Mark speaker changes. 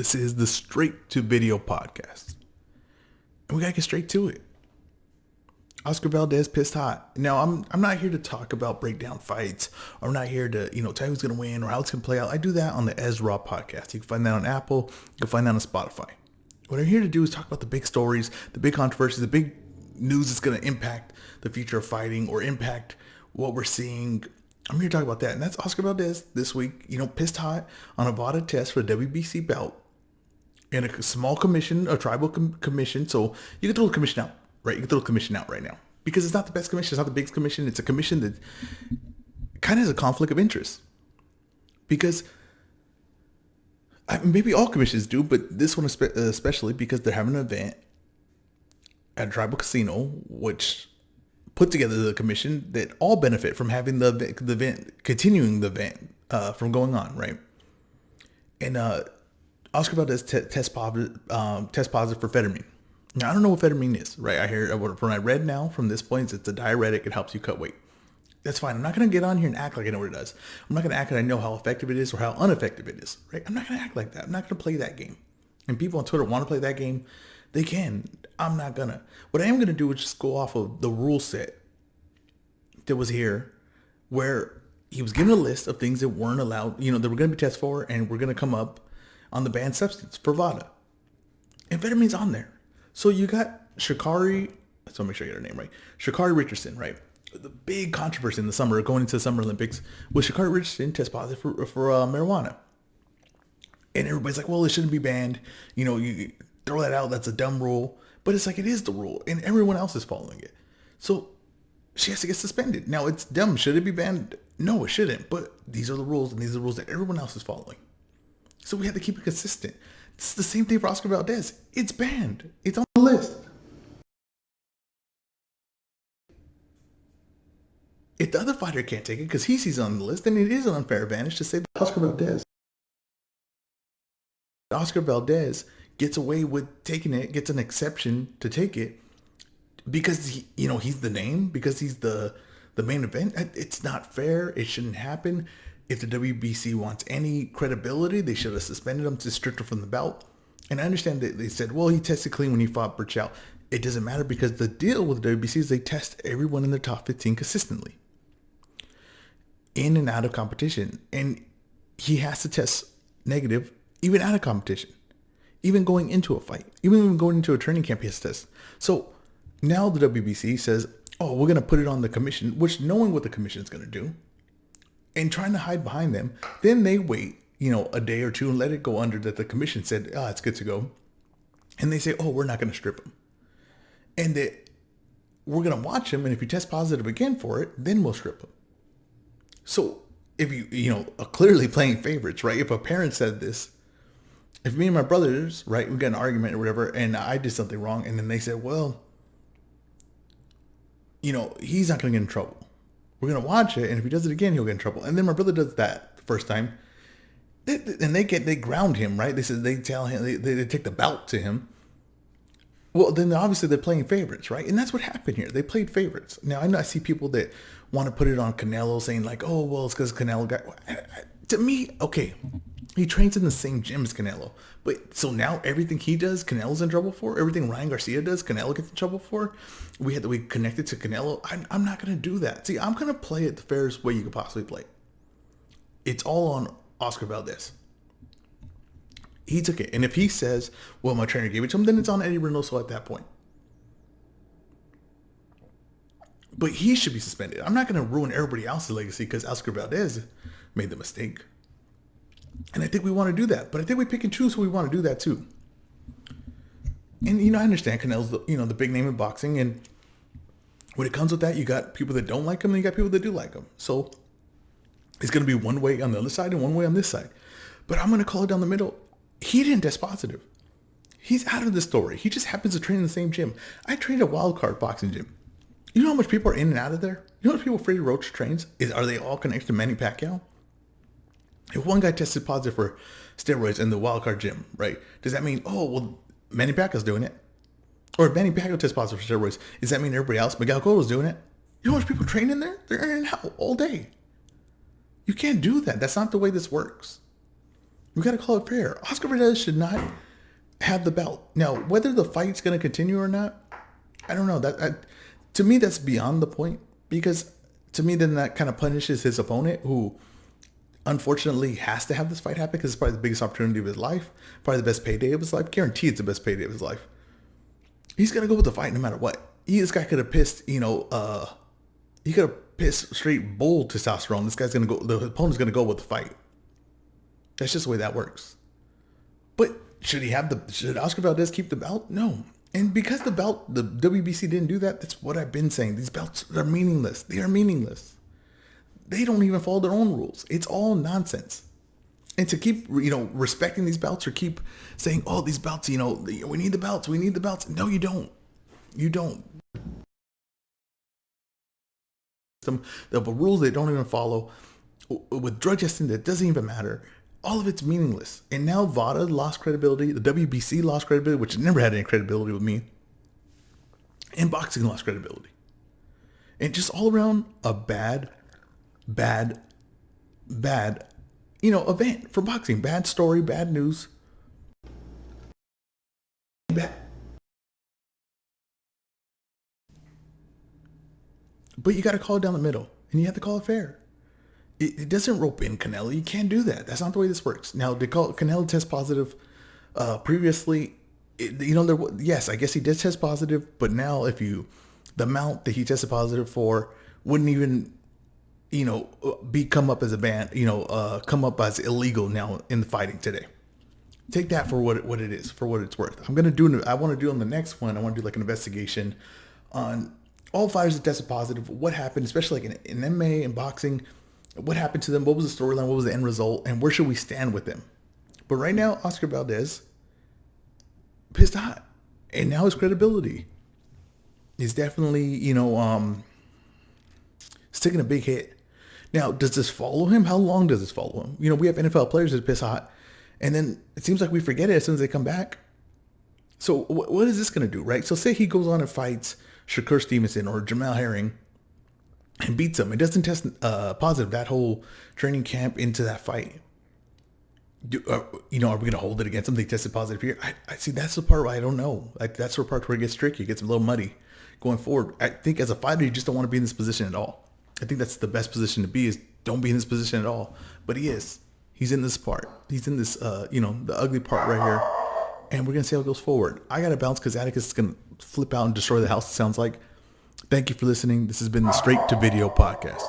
Speaker 1: This is the Straight to Video podcast. And we gotta get straight to it. Oscar Valdez pissed hot. Now I'm not here to talk about breakdown fights. Or I'm not here to, tell who's gonna win or how it's gonna play out. I do that on the Ezra podcast. You can find that on Apple, you can find that on Spotify. What I'm here to do is talk about the big stories, the big controversies, the big news that's gonna impact the future of fighting or impact what we're seeing. I'm here to talk about that. And that's Oscar Valdez this week, pissed hot on a VADA test for the WBC belt. In a small commission, a tribal commission. So you can throw the commission out, right? You can throw the commission out right now. Because it's not the best commission. It's not the biggest commission. It's a commission that kind of has a conflict of interest. Because maybe all commissions do, but this one especially because they're having an event at a tribal casino, which put together the commission that all benefit from having the event, continuing the event from going on, right? And Oscar Valdez test positive for phetamine. Now, I don't know what phetamine is, right? I hear when I read now from this point, it's a diuretic. It helps you cut weight. That's fine. I'm not going to get on here and act like I know what it does. I'm not going to act like I know how effective it is or how ineffective it is, right? I'm not going to act like that. I'm not going to play that game. And people on Twitter want to play that game. They can. I'm not going to. What I am going to do is just go off of the rule set that was here where he was given a list of things that weren't allowed, that were going to be tested for and were going to come up on the banned substance for VADA. And phetamine's on there. So you got Sha'Carri, so make sure I get her name right. Sha'Carri Richardson, right? The big controversy in the summer, going into the Summer Olympics, was Sha'Carri Richardson test positive for marijuana. And everybody's like, well, it shouldn't be banned. You throw that out. That's a dumb rule. But it's like, it is the rule. And everyone else is following it. So she has to get suspended. Now, it's dumb. Should it be banned? No, it shouldn't. But these are the rules, and these are the rules that everyone else is following. So we have to keep it consistent. It's the same thing for Oscar Valdez. It's banned. It's on the list. If the other fighter can't take it because he sees it on the list, then it is an unfair advantage to say that Oscar Valdez. Oscar Valdez gets away with taking it, gets an exception to take it because he's the name, because he's the main event. It's not fair. It shouldn't happen. If the WBC wants any credibility, they should have suspended him to stripped him from the belt. And I understand that they said, well, he tested clean when he fought Burchell. It doesn't matter because the deal with the WBC is they test everyone in the top 15 consistently. In and out of competition. And he has to test negative even out of competition. Even going into a fight. Even going into a training camp, he has to test. So now the WBC says, oh, we're going to put it on the commission, which knowing what the commission is going to do, and trying to hide behind them, then they wait, a day or two and let it go under that the commission said, it's good to go. And they say, oh, we're not going to strip him. And that we're going to watch him, and if he tests positive again for it, then we'll strip him. So if you are clearly playing favorites, right? If a parent said this, if me and my brothers, right, we got an argument or whatever, and I did something wrong, and then they said, well, he's not going to get in trouble. We're going to watch it, and if he does it again, he'll get in trouble. And then my brother does that the first time. And they ground him, right? They tell him, they take the belt to him. Well, then obviously they're playing favorites, right? And that's what happened here. They played favorites. Now, I see people that want to put it on Canelo saying like, oh, well, it's because Canelo got... To me, okay, he trains in the same gym as Canelo. But so now everything he does, Canelo's in trouble for. Everything Ryan Garcia does, Canelo gets in trouble for. We connected to Canelo. I'm not going to do that. See, I'm going to play it the fairest way you could possibly play. It's all on Oscar Valdez. He took it. And if he says, well, my trainer gave it to him, then it's on Eddie Reynoso at that point. But he should be suspended. I'm not going to ruin everybody else's legacy because Oscar Valdez made the mistake. And I think we want to do that. But I think we pick and choose who we want to do that too. And, I understand Canelo's the big name in boxing. And when it comes with that, you got people that don't like him and you got people that do like him. So it's going to be one way on the other side and one way on this side. But I'm going to call it down the middle. He didn't test positive. He's out of the story. He just happens to train in the same gym. I trained a wild card boxing gym. You know how much people are in and out of there? You know how much people Freddie Roach trains? Are they all connected to Manny Pacquiao? If one guy tested positive for steroids in the wild card gym, right? Does that mean, oh, well, Manny Pacquiao's doing it? Or if Manny Pacquiao tests positive for steroids, does that mean everybody else, Miguel Cotto's doing it? You know how much people train in there? They're in and out all day. You can't do that. That's not the way this works. We got to call it fair. Oscar Valdez should not have the belt. Now, whether the fight's going to continue or not, I don't know. To me, that's beyond the point, because to me, then that kind of punishes his opponent, who unfortunately has to have this fight happen because it's probably the biggest opportunity of his life, probably the best payday of his life. Guaranteed it's the best payday of his life. He's going to go with the fight no matter what. This guy could have pissed, he could have pissed straight bull testosterone. This guy's going to go, the opponent's going to go with the fight. That's just the way that works. But should Oscar Valdez keep the belt? No. And because the WBC didn't do that, that's what I've been saying. These belts are meaningless. They are meaningless. They don't even follow their own rules. It's all nonsense. And to keep, respecting these belts, or keep saying, oh, these belts, we need the belts. We need the belts. No, you don't. You don't. The rules they don't even follow. With drug testing that doesn't even matter. All of it's meaningless. And now VADA lost credibility. The WBC lost credibility, which never had any credibility with me. And boxing lost credibility. And just all around a bad event for boxing. Bad story, bad news. Bad. But you got to call it down the middle. And you have to call it fair. It doesn't rope in Canelo. You can't do that. That's not the way this works. Now, did Canelo test positive previously? Yes, I guess he did test positive. But now, the amount that he tested positive for wouldn't even, come up as a ban, come up as illegal now in the fighting today. Take that for what it is, for what it's worth. I want to do on the next one, I want to do like an investigation on all fighters that tested positive. What happened, especially like in MMA and boxing. What happened to them? What was the storyline? What was the end result? And where should we stand with them? But right now, Oscar Valdez pissed hot. And now his credibility is definitely, it's taking a big hit. Now, does this follow him? How long does this follow him? We have NFL players that piss hot. And then it seems like we forget it as soon as they come back. So what is this going to do, right? So say he goes on and fights Shakur Stevenson or Jamal Herring and beats him. It doesn't test positive that whole training camp into that fight. Are we going to hold it against him? They tested positive here. I see. That's the part where I don't know. Like, that's the part where it gets tricky. It gets a little muddy going forward. I think as a fighter, you just don't want to be in this position at all. I think that's the best position to be, is don't be in this position at all. But he is. He's in this part. He's in this, the ugly part right here. And we're going to see how it goes forward. I got to bounce because Atticus is going to flip out and destroy the house, it sounds like. Thank you for listening. This has been the Straight to Video podcast.